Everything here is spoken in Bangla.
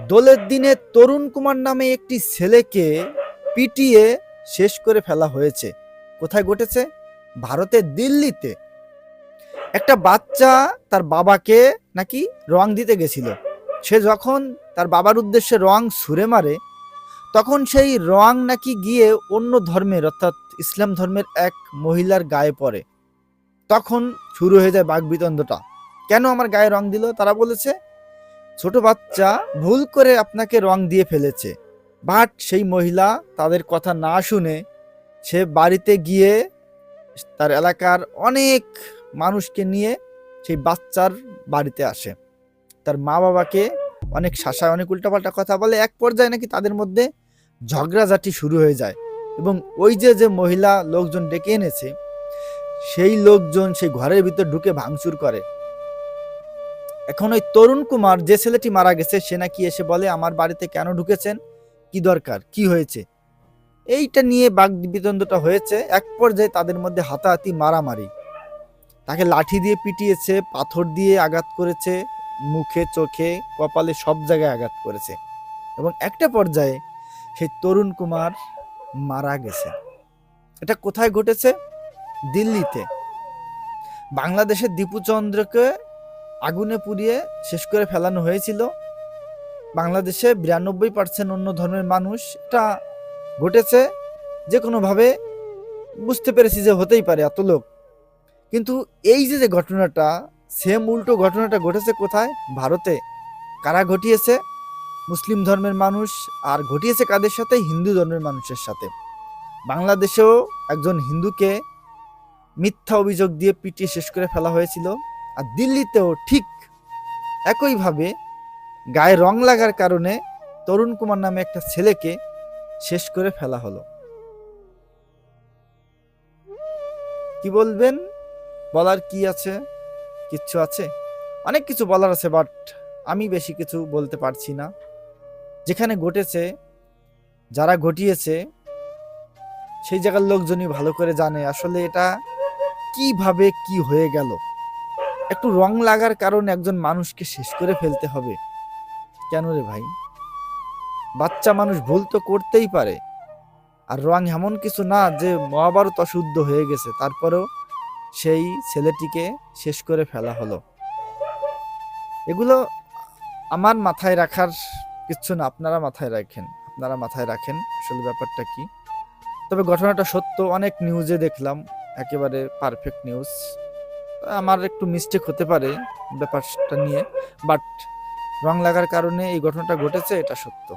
দোলের দিনে তরুণ কুমার নামে একটি ছেলেকে পিটিয়ে শেষ করে ফেলা হয়েছে। কোথায় ঘটেছে? ভারতের দিল্লিতে। একটা বাচ্চা তার বাবাকে নাকি রং দিতে গেছিল। সে যখন তার বাবার উদ্দেশ্যে রং ছুঁড়ে মারে, তখন সেই রং নাকি গিয়ে অন্য ধর্মের অর্থাৎ ইসলাম ধর্মের এক মহিলার গায়ে পড়ে। তখন শুরু হয়ে যায় বাকবিতণ্ডটা। কেন আমার গায়ে রং দিল? তারা বলেছে ছোট বাচ্চা ভুল করে আপনাকে রং দিয়ে ফেলেছে। বাট সেই মহিলা তাদের কথা না শুনে সে বাড়িতে গিয়ে তার এলাকার অনেক মানুষকে নিয়ে সেই বাচ্চার বাড়িতে আসে। তার মা বাবাকে অনেক শাসায়, অনেক উল্টাপাল্টা কথা বলে। এক পর্যায়ে নাকি তাদের মধ্যে ঝগড়াঝাটি শুরু হয়ে যায় এবং ওই যে মহিলা লোকজন ডেকে এনেছে, সেই লোকজন সেই ঘরের ভিতর ঢুকে ভাঙচুর করে। এখন ওই তরুণ কুমার, যে ছেলেটি মারা গেছে, সে নাকি এসে বলে আমার বাড়িতে কেন ঢুকেছেন, কি দরকার, কি হয়েছে। এইটা নিয়ে বাকবিতণ্ডটা হয়েছে। এক পর্যায়ে তাদের মধ্যে হাতাহাতি, মারামারি। তাকে লাঠি দিয়ে পিটিয়েছে, পাথর দিয়ে আঘাত করেছে, মুখে, চোখে, কপালে সব জায়গায় আঘাত করেছে এবং একটা পর্যায়ে সেই তরুণ কুমার মারা গেছে। এটা কোথায় ঘটেছে? দিল্লিতে। বাংলাদেশের দীপুচন্দ্রকে আগুনে পুড়িয়ে শেষ করে ফেলানো হয়েছিল। বাংলাদেশে 92% অন্য ধর্মের মানুষ। এটা ঘটেছে যে কোনোভাবে, বুঝতে পেরেছি যে হতেই পারে এত লোক। কিন্তু এই যে ঘটনাটা, সেম উল্টো ঘটনাটা ঘটেছে কোথায়? ভারতে। কারা ঘটিয়েছে? মুসলিম ধর্মের মানুষ। আর ঘটিয়েছে কাদের সাথে? হিন্দু ধর্মের মানুষের সাথে। বাংলাদেশেও একজন হিন্দুকে মিথ্যা অভিযোগ দিয়ে পিটিয়ে শেষ করে ফেলা হয়েছিল। আর দিল্লিতেও ঠিক একইভাবে গায়ে রং লাগার কারণে তরুণ কুমার নামে একটা ছেলেকে শেষ করে ফেলা হলো। কি বলবেন? বলার কি আছে? কিচ্ছু আছে? অনেক কিছু বলার আছে, বাট আমি বেশি কিছু বলতে পারছি না। যেখানে ঘটেছে, যারা ঘটিয়েছে, সেই জায়গার লোকজনই ভালো করে জানে আসলে এটা কিভাবে কি হয়ে গেল। একটু রং লাগার কারণে একজন মানুষকে শেষ করে ফেলতে হবে কেন রে ভাই? বাচ্চা মানুষ ভুল তো করতেই পারে। আর রং এমন কিছু না যে মহাভারত অশুদ্ধ হয়ে গেছে, তারপরেও সেই ছেলেটিকে শেষ করে ফেলা হলো। এগুলো আমার মাথায় রাখার কিছু না, আপনারা মাথায় রাখেন। আপনারা মাথায় রাখেন আসলে ব্যাপারটা কি। তবে ঘটনাটা সত্য। অনেক নিউজে দেখলাম একেবারে পারফেক্ট নিউজ। আমার একটু মিস্টেক হতে পারে ব্যাপারটা নিয়ে, বাট রং লাগার কারণে এই ঘটনাটা ঘটেছে, এটা সত্য।